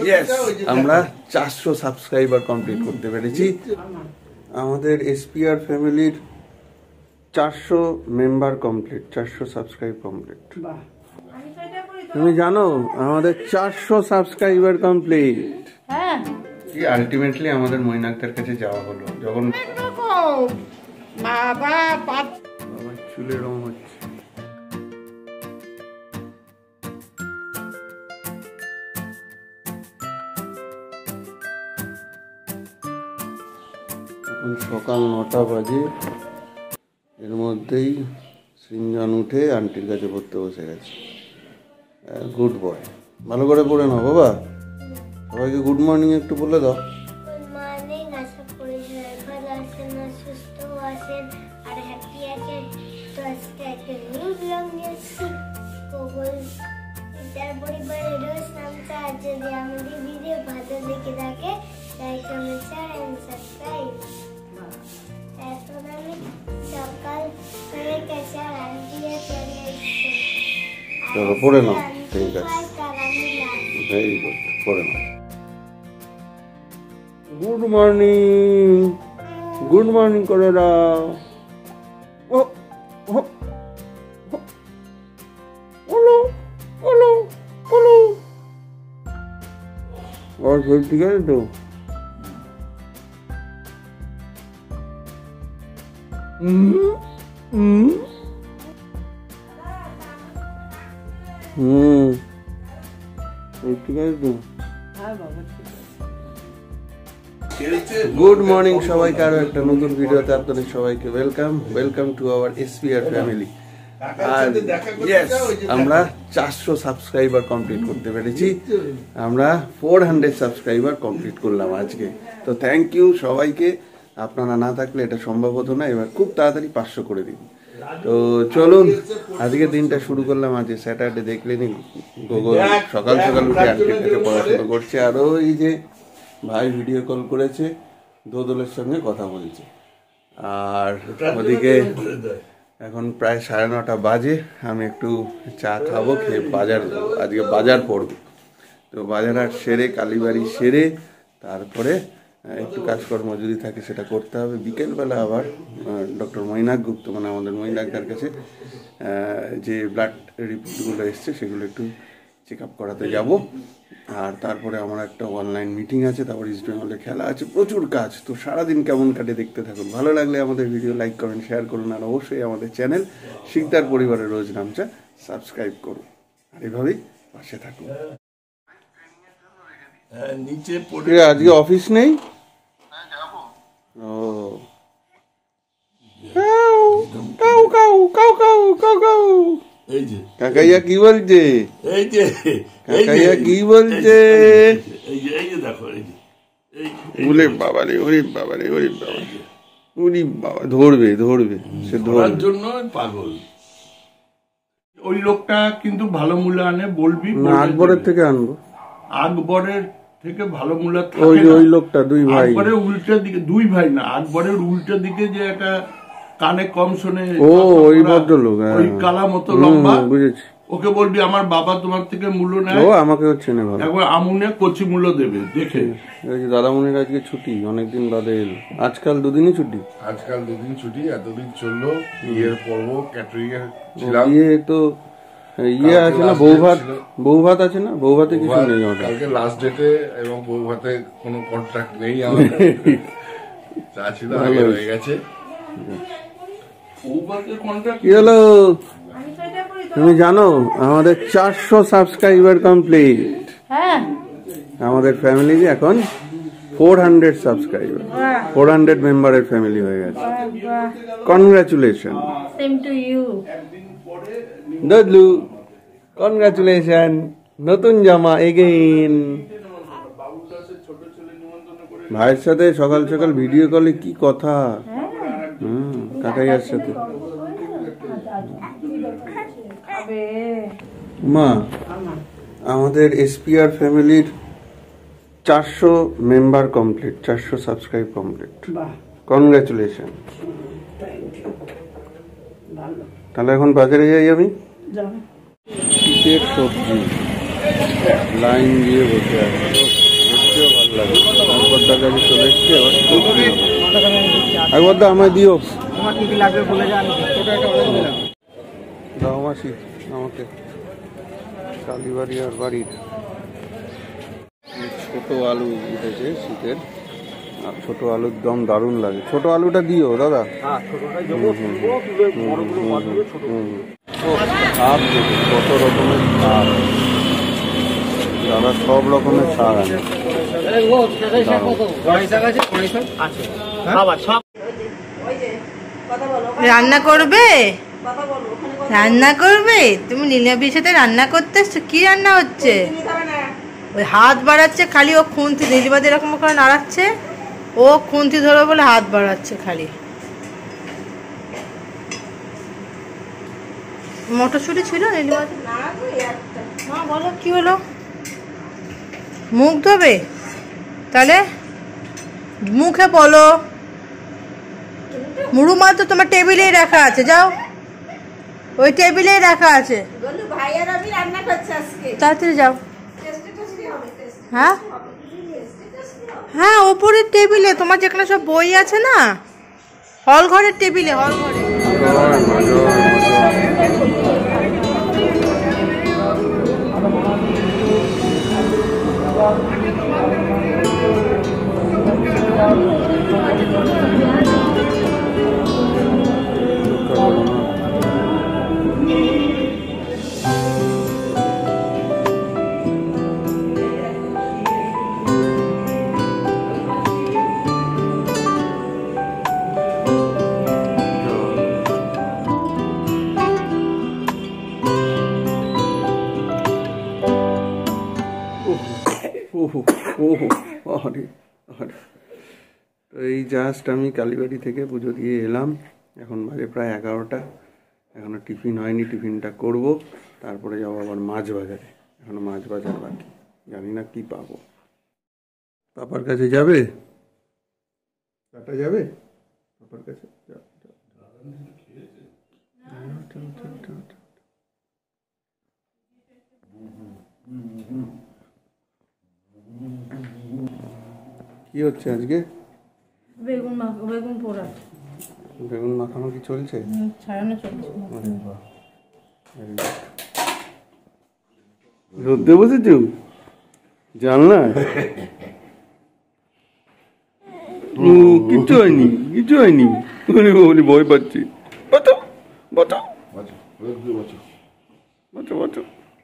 Yes, আমরা 400 subscriber complete করতে পেরেছি। আমাদের এসপিআর ফ্যামিলির 400 মেম্বার কমপ্লিট, 400 সাবস্ক্রাইব কমপ্লিট। তুমি জানো আমাদের 400 সাবস্ক্রাইবার কমপ্লিট। হ্যাঁ, আলটিমেটলি আমাদের মৈনাকদের কাছে যাওয়া হলো যখন বাবা চুলের রং হচ্ছে। সকাল 9টা বাজে, এর মধ্যেই সৃঞ্জন উঠে আন্টির কাছে পড়তে বসে গেছে। গুড বয়, ভালো করে পড়ে নাও বাবা। সবাইকে গুড মর্নিং একটু বলে দাও। চলো পড়ে নাও, ঠিক আছে, ভেরি গুড, পড়ে নাও। গুড মর্নিং, গুড মর্নিং করে দাও। ও ওলো ওলো ওলো, আর সব ঠিক আছে তো? ঠিক আছে তো? গুড মর্নিং সবাইকে, আরো একটা নতুন ভিডিওতে আপনাদের সবাইকে welcome to our SPR family. আর ইয়েস, আমরা 400 সাবস্ক্রাইবার কমপ্লিট করতে পেরেছি। আমরা 400 সাবস্ক্রাইবার কমপ্লিট করলাম আজকে। তো থ্যাংক ইউ সবাইকে, আপনারা না থাকলে এটা সম্ভব হতো না। এবার খুব তাড়াতাড়ি 500 করে দিন। তো চলুন আজকে দিনটা শুরু করলাম। আজকে স্যাটারডে, দেখলেনি গোগল সকাল সকাল উঠে আন্টির কাছে পড়াশোনা করছে। আরও এই যে ভাই ভিডিও কল করেছে, দোদলের সঙ্গে কথা বলছে। আর ওদিকে এখন প্রায় 9:30 বাজে, আমি একটু চা খাবো, খেয়ে আজকে বাজার পড়বো। তো বাজার হাট সেরে, কালীবাড়ি সেরে, তারপরে একটু কাজকর্ম যদি থাকে সেটা করতে হবে। বিকেলবেলা আবার ডক্টর মৈনাক গুপ্ত, মানে আমাদের মৈনাকদার কাছে যে ব্লাড রিপোর্টগুলো এসছে সেগুলো একটু চেক আপ করাতে যাব। আর তারপরে আমার একটা অনলাইন মিটিং আছে, তারপর ইস্ট বেঙ্গলে খেলা আছে, প্রচুর কাজ। তো সারাদিন কেমন কাটে দেখতে থাকুন। ভালো লাগলে আমাদের ভিডিও লাইক করুন, শেয়ার করুন, আর অবশ্যই আমাদের চ্যানেল শিকদার পরিবারের রোজ নামচা সাবস্ক্রাইব করুন। আর এভাবেই পাশে থাকুন। আজকে অফিস নেই? ও কাকাইয়া কি বলছে? কাকাইয়া কি বলছে? ওরে বাবা রে, ওরে বাবা রে, ওরে বাবা, ওরে বাবা, ধরবে সে ধরার জন্য পাগল। ওই লোকটা কিন্তু ভালো মূল্য আনে, বলবি আকবরের থেকে আনবো। আকবরের থেকে ভালো মূল্য ওই লোকটা দুই ভাই, আকবরের উল্টা দিকে, দুই ভাই না, আকবরের উল্টা দিকে যে একটা কানে কম শোনে, ও ওই ভদ্রলোক, ওই কালা মতো লম্বা, বুঝেছি। ওকে বলবি আমার বাবা তোমার থেকে মূল্য নেয়, ও আমাকে হচ্ছে না ভালো, একবার আমুনে কচি মূল্য দেবে দেখে। দাদামণির আজকে ছুটি, অনেকদিন বাদে এলো। আজকাল 2 দিনই ছুটি, আজকাল 2 দিন ছুটি। এতদিন চললো বিয়ের পর্ব, ক্যাটারিং এর ছিলাম। বিয়ে তো ইয়ে আছে না, বউ ভাত আছে না, বউ ভাতে কিছু নেই কালকে লাস্ট ডেটে, এবং বউ ভাতে কোনো কন্ট্রাক্ট নেই আমার। যা ছিল আগে হয়ে গেছে। কি হলো? তুমি জানো আমাদের 400 সাবস্ক্রাইবার কমপ্লিট। হ্যাঁ, আমাদের ফ্যামিলি এখন 400 সাবস্ক্রাইবার, 400 মেম্বারের ফ্যামিলি হয়ে গেছে। Congratulation. Same to you Dodlu, congratulation, নতুন জামা এগেইন। ভাইয়ের সাথে সকাল সকাল ভিডিও কলে কি কথা। কাকাইয়ার সাথে। মা, আমাদের এসপিআর ফ্যামিলির 400 member complete, 400 subscribe complete. Congratulation. তাহলে এখন বাজারে যাই আমি। শীতের সবজি লাইন দিয়ে বসে আছে। একবার দাও, আমায় দিও। তোমার কি কি লাগবে বলে যান। দাও মাসি আমাকে কালীবাড়ি আর বাড়ির ছোট আলু উঠেছে শীতের, আর ছোট আলুর দম দারুণ লাগে। ছোট আলুটা দিও দাদা। শাক দেবে, কত রকমের শাক দাদা, সব রকমের শাক আছে। রান্না করবে? রান্না করবে? তুমি নীলাবির সাথে রান্না করতে এসছো? কি রান্না হচ্ছে? ওই হাত বাড়াচ্ছে খালি, ও খুন্তি নীলিমা এরকম করে নাড়াচ্ছে, ও খুন্তি ধরো বলে হাত বাড়াচ্ছে খালি। মটরশুঁটি ছিল নীলিমা? মা বলো কি হলো? মুখ ধোবে? তাহলে মুখে বলো। মুড়ু মাছ তো তোমার টেবিলেই রাখা আছে, যাও ওই টেবিলেই রাখা আছে, তাড়াতাড়ি যাও। হ্যাঁ হ্যাঁ, ওপরের টেবিলে তোমার যেখানে সব বই আছে না, হল ঘরের টেবিলে, হল ঘরে। তো এই জাস্ট আমি কালীবাড়ি থেকে পুজো দিয়ে এলাম, এখন বাজে প্রায় 11টা। এখনো টিফিন হয়নি, টিফিনটা করব, তারপরে যাবো আবার মাছ বাজারে। এখনো মাছ বাজার বাকি, জানি না কি পাবো। পাপার কাছে যাবে? কাটা যাবে পাপার কাছে? কি হচ্ছে আজকে? বেগুন পোড়া, বেগুন মাখানো কি চলছে? ছাড়ানো চলছে। রোদে বসেছ জানলা? কিচ্ছু হয়নি, কিচ্ছু হয়নি, ভয় পাচ্ছি।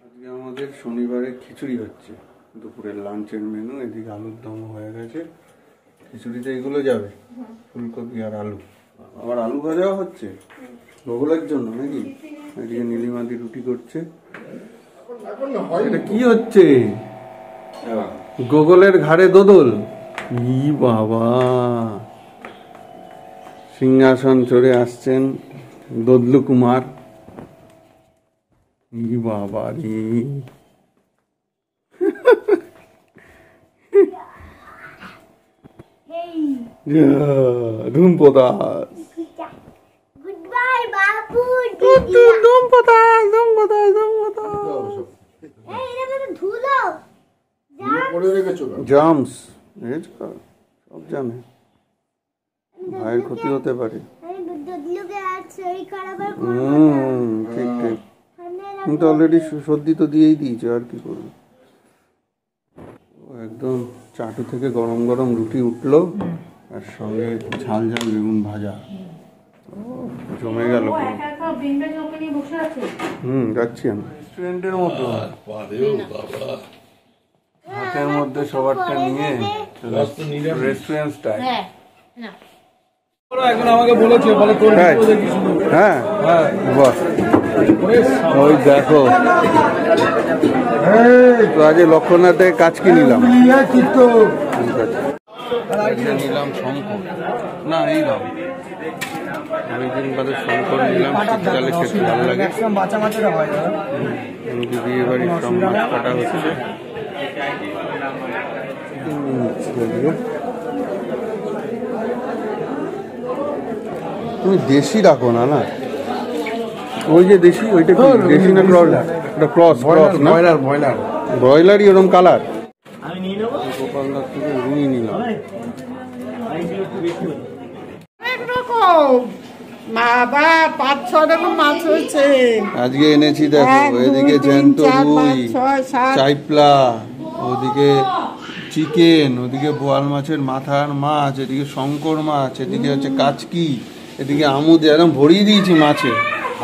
আজকে আমাদের শনিবারে খিচুড়ি হচ্ছে, দুপুরের লাঞ্চের মেনু। এদিকে আলুর দম হয়ে গেছে, খিচুড়িতে এগুলো যাবে, ফুলকপি আর আলু। আবার আলু ভাজাও হচ্ছে গোগলের জন্য নাকি? এদিকে নীলিমাদি রুটি করছে। এটা কি হচ্ছে? গোগলের ঘাড়ে দোদল? ই বাবা, সিংহাসন চড়ে আসছেন দোদলু কুমার। ই বাবা রে, ধুমপদাস, জামস সব জানে, ভাইয়ের ক্ষতি হতে পারে। ঠিক ঠিক, কিন্তু অলরেডি সর্দি তো দিয়েই দিয়েছে, আর কি করবো। একদম চাটু থেকে গরম গরম রুটি উঠলো, আর সঙ্গে ঝাল ঝাল বেগুন ভাজা, জমে গেল। যাচ্ছি আমি রেস্টুরেন্টের মতো, হাতের মধ্যে সবারটা নিয়ে রেস্টুরেন্ট স্টাইল। হ্যাঁ বাহ, ওই দেখো তো আজ লক্ষ্যনাথে কাজ কি নিলাম, নিলাম শঙ্কর, না এই দাম অনেকদিন বাদে শঙ্কর নিলাম, শীতকালে খেতে ভালো লাগে। বিয়ে বাড়ির সব মাছ কাটা হচ্ছে। তুমি দেশি রাখো না, না ওই যে দেশি, ওইটা দেশি না ব্রয়লার? ওটা ক্রস, ক্রস না, ব্রয়লার, ব্রয়লারই ওরকম কালার। গোপালদার থেকে নিয়ে নিলাম। অনেক রকম বাবা 5-6 রকম মাছ হয়েছে। আজকে এনেছি দেখো, 1, 2, এদিকে 3, জ্যান্ত 4, রুই, 5, 6, 7 চাইপলা, ওদিকে চিকেন, ওদিকে বোয়াল মাছের মাথার মাছ, এদিকে শঙ্কর মাছ, এদিকে হচ্ছে কাচকি, এদিকে আমুদ, একদম ভরিয়ে দিয়েছি মাছে।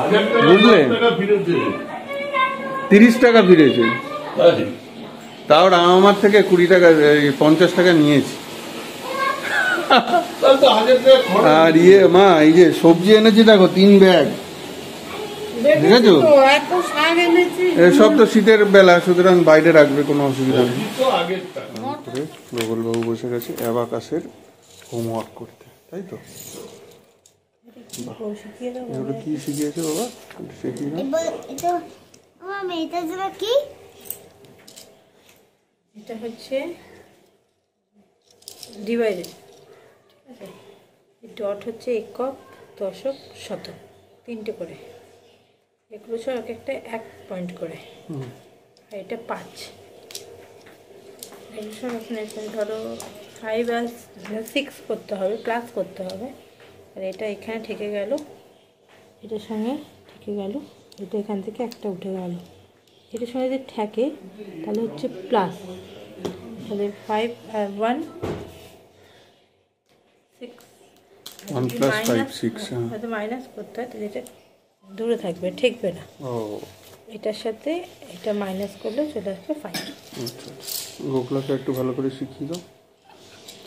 1000 টাকা বুঝলে? 10 টাকা ফিরেছে। 30 টাকা ফিরেছে, তাই? তাও আমার থেকে 20 টাকা 50 টাকা নিয়েছি। তাহলে তো 1000 টাকা খরচ। আর মা, এই যে সবজি এনেছি দেখো 3 ব্যাগ। ঠিক আছে, তো এত শাক এনেছি। সব তো শীতের বেলা, সুতরাং বাইরে রাখবে, কোনো অসুবিধা নেই। তো আগের টাকা। গোগলবাবু বসে গেছে অ্যাবাকাসের হোমওয়ার্ক করতে, তাই তো? এগুলো কি শিখিয়েছে বাবা? শিখিয়ে দাও। এটা হচ্ছে ডিভাইডেড, ঠিক আছে? ডট হচ্ছে একক, দশক, শতক, 3টে করে। এগুলো সব এক একটা 1 পয়েন্ট করে, আর এটা 5। এগুলো সব এখানে ধরো 5 আর 6 করতে হবে, প্লাস করতে হবে। আর এটা এখানে ঠেকে গেল, এটার সঙ্গে ঠেকে গেল, এটা এখান থেকে একটা উঠে গেল। এটার সঙ্গে যদি ঠেকে তাহলে হচ্ছে প্লাস, তাহলে 5 আর 1 6। 1 + 5 6। হয়তো মাইনাস করতে হয়, তাহলে এটা দূরে থাকবে, ঠেকবে না। ও এটার সাথে এটা মাইনাস করলে চলে আসবে 5। আচ্ছা, গোগলাকে একটু ভালো করে শিখিয়ে দাও,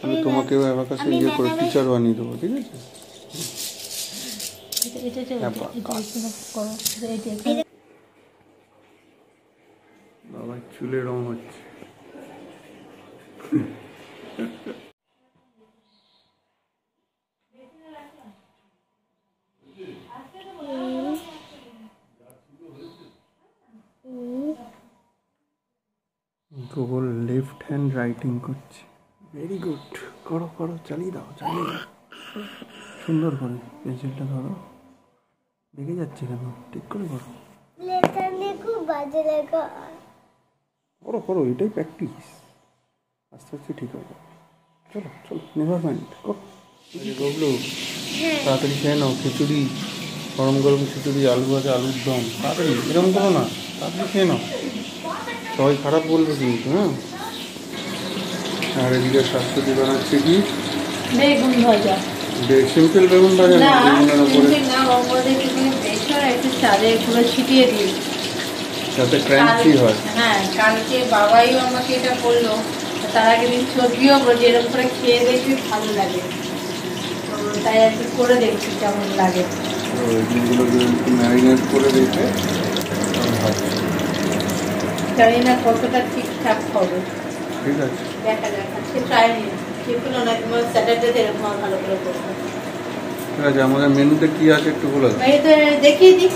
আমি তোমাকেও অ্যাবাকাসে ইয়ে করে টিচার বানিয়ে দেবো, ঠিক আছে? বাবা চুলে রং হচ্ছে। গুগল লেফট হ্যান্ড রাইটিং করছে, ভেরি গুড। করো করো, চালিয়ে দাও, চালিয়ে দাও, সুন্দর করে। পেন্সিলটা ধরো, লেগে যাচ্ছে কেন? ঠিক করে করো, করো করো, এটাই প্র্যাকটিস, আস্তে আস্তে ঠিক হবে। চলো চলো, নেভার মাইন্ড, করো। গবলু, তাড়াতাড়ি খেয়ে নাও খিচুড়ি, গরম গরম খিচুড়ি, আলু ভাজা, আলুর দম, তাড়াতাড়ি, এরকম করো না, তাড়াতাড়ি খেয়ে নাও, সবাই খারাপ বলবে কিন্তু। হ্যাঁ, আর এদিকে শাশুড়ি বানাচ্ছে কি? বেগুন ভাজা, সিম্পল বেগুন ভাজা না, বেগুনের উপরে না, ওর মধ্যে কিছু বেসন একটু চালের গুঁড়ো ছিটিয়ে দিই, যাতে ক্রাঞ্চি হয়। হ্যাঁ, কালকে বাবাইও আমাকে এটা বললো, তার আগে দিন সবজিও বলছে এরকম করে খেয়ে দেখবি ভালো লাগে, তো তাই আর কি করে দেখছি কেমন লাগে। ওই ডিমগুলো একটু ম্যারিনেট করে রেখে ভাজছি। জানি না কতটা ঠিকঠাক হবে, ঠিক আছে, দেখা যাক। আজকে ট্রাই নিই, টিফিন অনেক স্যাটারডেতে এরকম ভালো করে করবো। ঠিক আছে, আমাদের মেনুতে কি আছে একটু বলে দাও। এই তো দেখিয়ে দিই,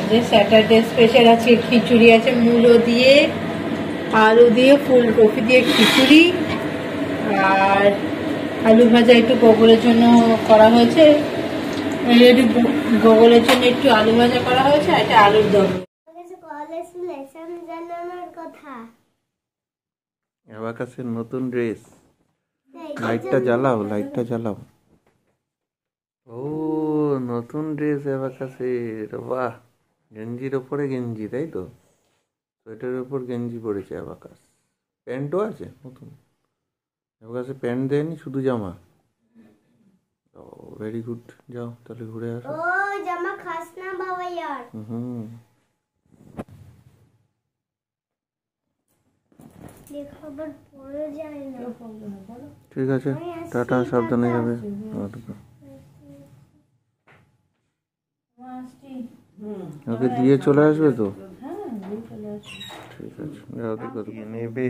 যে স্যাটারডে স্পেশাল আছে, খিচুড়ি আছে, মূলো দিয়ে, আলু দিয়ে, ফুলকপি দিয়ে খিচুড়ি, আর আলু ভাজা একটু গোগলের জন্য করা হয়েছে, একটু গোগলের জন্য একটু আলু ভাজা করা হয়েছে, আর এটা আলুর দম। অ্যাবাকাসের নতুন ড্রেস, লাইটটা জ্বালাও, লাইটটা জ্বালাও। ও নতুন ড্রেস অ্যাবাকাসের, বাহ, গেঞ্জির ওপরে গেঞ্জি, তাই তো? সোয়েটারের ওপর গেঞ্জি পরেছে অ্যাবাকাস, প্যান্টও আছে নতুন। অ্যাবাকাসে প্যান্ট দেয়নি, শুধু জামা। ও ভেরি গুড, যাও তাহলে ঘুরে আসো। জামা খাস না বাবা यार। হুম, খবর পড়ে যায় না। ঠিক আছে, টাটা, সাবধানে যাবে। ওকে দিয়ে চলে আসবে তো? ঠিক আছে, যাও দেখো কে নেবে।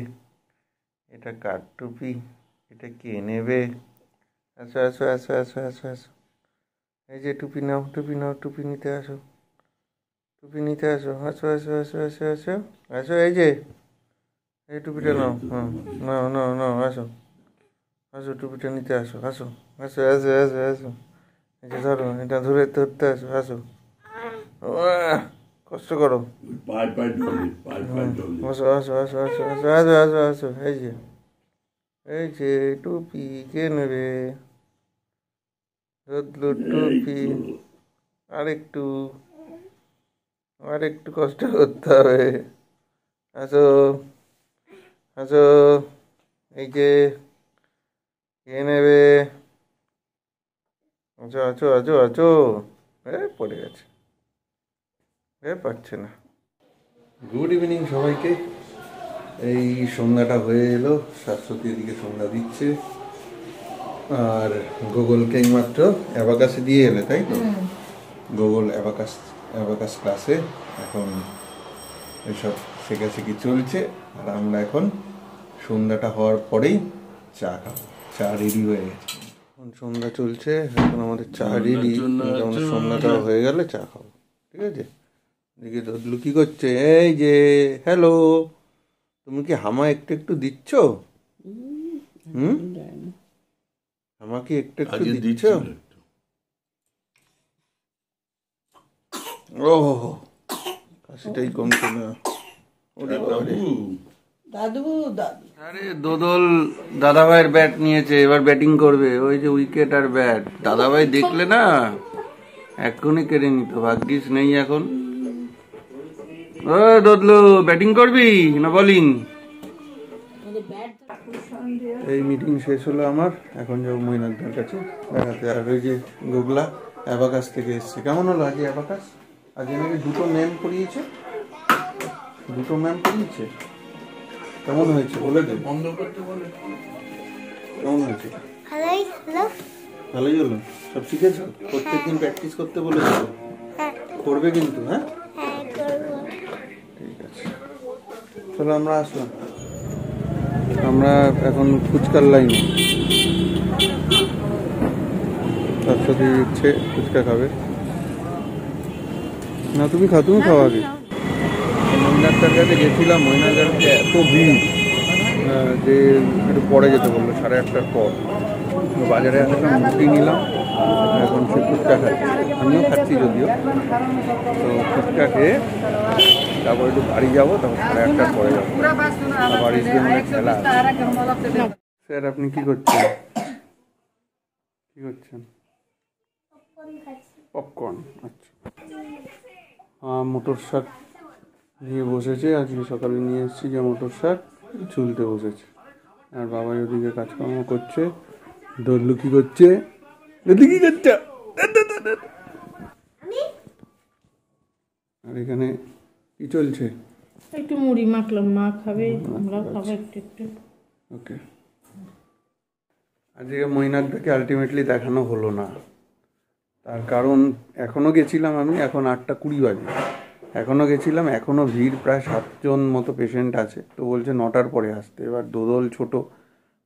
এটা কার টুপি, এটা কে নেবে? আসো আসো আসো আসো আসো আসো, এই যে টুপি নাও, টুপি নাও, টুপি নিতে আসো, টুপি নিতে আসো, আসো আসো আসো আসো আসো আসো, এই যে এই টুপিটা নাও, হ্যাঁ নাও নাও নাও, আসো আসো, টুপিটা নিতে আসো, আসো আসো আসো আসো আসো, এই যে ধরো, এটা ধরে ধরতে আসো, আসো, কষ্ট করো, পায়ে পায়ে ঢলে, পায়ে পায়ে ঢলে। আসো আসো আসো আসো আসো আসো আসো আসো, এই যে এই যে টুপি কে নেবে? রোদ্দুর টুপি। আরেকটু কষ্ট করতে হবে। আসো আসো, এই যে কে নেবে? আছো আছো আছো আছো। পড়ে গেছে, পারছে না। গুড ইভিনিং সবাইকে। এই সন্ধ্যাটা হয়ে এলো, শাশ্বতী এদিকে সন্ধ্যা দিচ্ছে। আর গুগলকে এইমাত্র অ্যাবাকাসে দিয়ে এলে, তাই তো? গুগল অ্যাবাকাস ক্লাসে এখন এসব শেখাশেখি চলছে। আর আমরা এখন সন্ধ্যাটা হওয়ার পরেই চা খাবো। চা রেডি হয়ে গেছে, এখন সন্ধ্যা চলছে, এখন আমাদের চা রেডি। আমাদের সন্ধ্যাটা হয়ে গেলে চা খাবো, ঠিক আছে? দেখি দদলু কি করছে? এই যে হ্যালো, তুমি কি হামা একটু একটু দিচ্ছ? আমাকে একটু একটু দিচ্ছ? ও কাশিটাই কমছে না। দাদু আরে দোদল দাদাভাইয়ের ব্যাট নিয়েছে, এবার ব্যাটিং করবে। ওই যে উইকেট আর ব্যাট, দাদাভাই দেখলে না এখনই কেড়ে নিত। ভাগ্যিস নেই এখন। ও দোদলু, ব্যাটিং করবি না বোলিং? এই মিটিং শেষ হলো আমার, এখন যাবো মৈনাকদার কাছে দেখাতে। আর ওই যে গুগলা অ্যাবাকাস থেকে এসছে। কেমন হলো আজকে অ্যাবাকাস? আজকে নাকি দুটো ম্যাম পড়িয়েছে। কেমন হয়েছে বলে দে। বন্ধ করতে বলে। কেমন হয়েছে? ভালোই হলো। সব শিখেছো? প্রত্যেকদিন প্র্যাকটিস করতে বলেছো? করবে কিন্তু? হ্যাঁ ঠিক আছে, চলো আমরা আসলাম। আমরা এখন ফুচকার লাইন। তার সাথে ইচ্ছে ফুচকা খাবে না? তুমি খাও আগে। মৈনাকদার কাছে গেছিলাম, মৈনাকদার কাছে এত ভিড় যে একটু পরে যেতে বললো, 8:30টার পর। বাজারে আসলাম, মুটি নিলাম, এখন সে ফুচকা খাচ্ছি। আমিও খাচ্ছি যদিও। তো ফুচকা খেয়ে তারপর একটু বাড়ি যাবো, তারপর 8:30টার পরে যাবো। আবার ইস্টবেঙ্গলের খেলা। স্যার আপনি কি করছেন? পপকর্ন। আচ্ছা, মটর শাক নিয়ে বসেছে। আজকে সকালে নিয়ে এসেছি যে মটর শাক, চুলতে বসেছে। আর বাবাই ওদিকে কাজকর্ম করছে। দল্লু কি করছে? আর এখানে কি চলছে? একটু মুড়ি মাখলাম, মা খাবে, আমরাও খাবো একটু একটু। ওকে। আজকে মৈনাকদাকে আলটিমেটলি দেখানো হলো না। তার কারণ এখনও গেছিলাম আমি, এখন 8:20 বাজে। এখনও গেছিলাম, এখনও ভিড়, প্রায় 7 জন মতো পেশেন্ট আছে। তো বলছে 9টার পরে আসতে। এবার দোদল ছোট,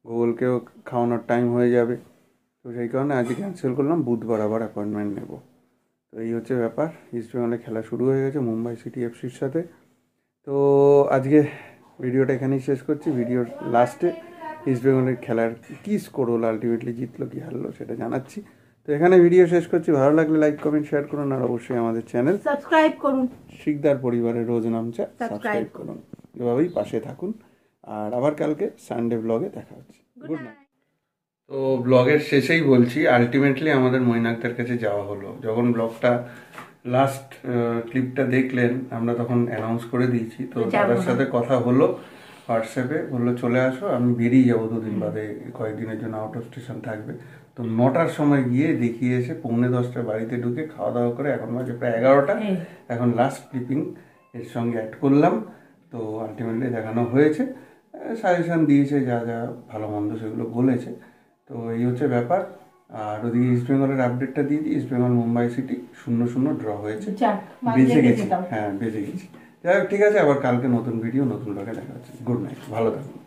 গুগলকেও খাওয়ানোর টাইম হয়ে যাবে। তো সেই কারণে আজকে ক্যান্সেল করলাম, বুধবার আবার অ্যাপয়েন্টমেন্ট নেব। তো এই হচ্ছে ব্যাপার। ইস্টবেঙ্গলে খেলা শুরু হয়ে গেছে মুম্বাই সিটি এফসির সাথে। তো আজকে ভিডিওটা এখানেই শেষ করছি। ভিডিওর লাস্টে ইস্টবেঙ্গলের খেলার কী স্কোর হলো, আলটিমেটলি জিতলো কি হারলো সেটা জানাচ্ছি। তো এখানে ভিডিও শেষ করছি। ভালো লাগলে লাইক কমেন্ট শেয়ার করুন। আর অবশ্যই আমাদের চ্যানেল সাবস্ক্রাইব করুন। শিকদার পরিবারের রোজ নামচা সাবস্ক্রাইব করুন। এভাবেই পাশে থাকুন। আর আবার কালকে সানডে ব্লগে দেখা হচ্ছে। Good night. তো ব্লগের শেষেই বলছি, আলটিমেটলি আমাদের মৈনাকদার কাছে যাওয়া হলো। যখন ব্লগটা লাস্ট ক্লিপটা দেখলেন, আমরা তখন অ্যানাউন্স করে দিয়েছি। তো দাদার সাথে কথা হলো হোয়াটসঅ্যাপে, বললো চলে আসো, আমি বেরিয়ে যাবো 2 দিন বাদে, কয়েকদিনের জন্য আউট অফ স্টেশন থাকবে। তো 9টার সময় গিয়ে দেখিয়ে এসে 9:45 বাড়িতে ঢুকে খাওয়া দাওয়া করে এখন বাজে প্রায় 11টা। এখন লাস্ট ক্লিপিং এর সঙ্গে অ্যাড করলাম। তো আলটিমেটলি দেখানো হয়েছে, সাজেশন দিয়েছে, যা যা ভালো মন্দ সেগুলো বলেছে। তো এই হচ্ছে ব্যাপার। আর ওদিকে ইস্টবেঙ্গলের আপডেটটা দিয়ে দিই। ইস্টবেঙ্গল মুম্বাই সিটি 0-0 ড্র হয়েছে। বেঁচে গেছি, হ্যাঁ বেঁচে গেছি। যাই হোক, ঠিক আছে, আবার কালকে নতুন ভিডিও নতুন ভাবে দেখা হচ্ছে। গুড নাইট, ভালো থাকুন।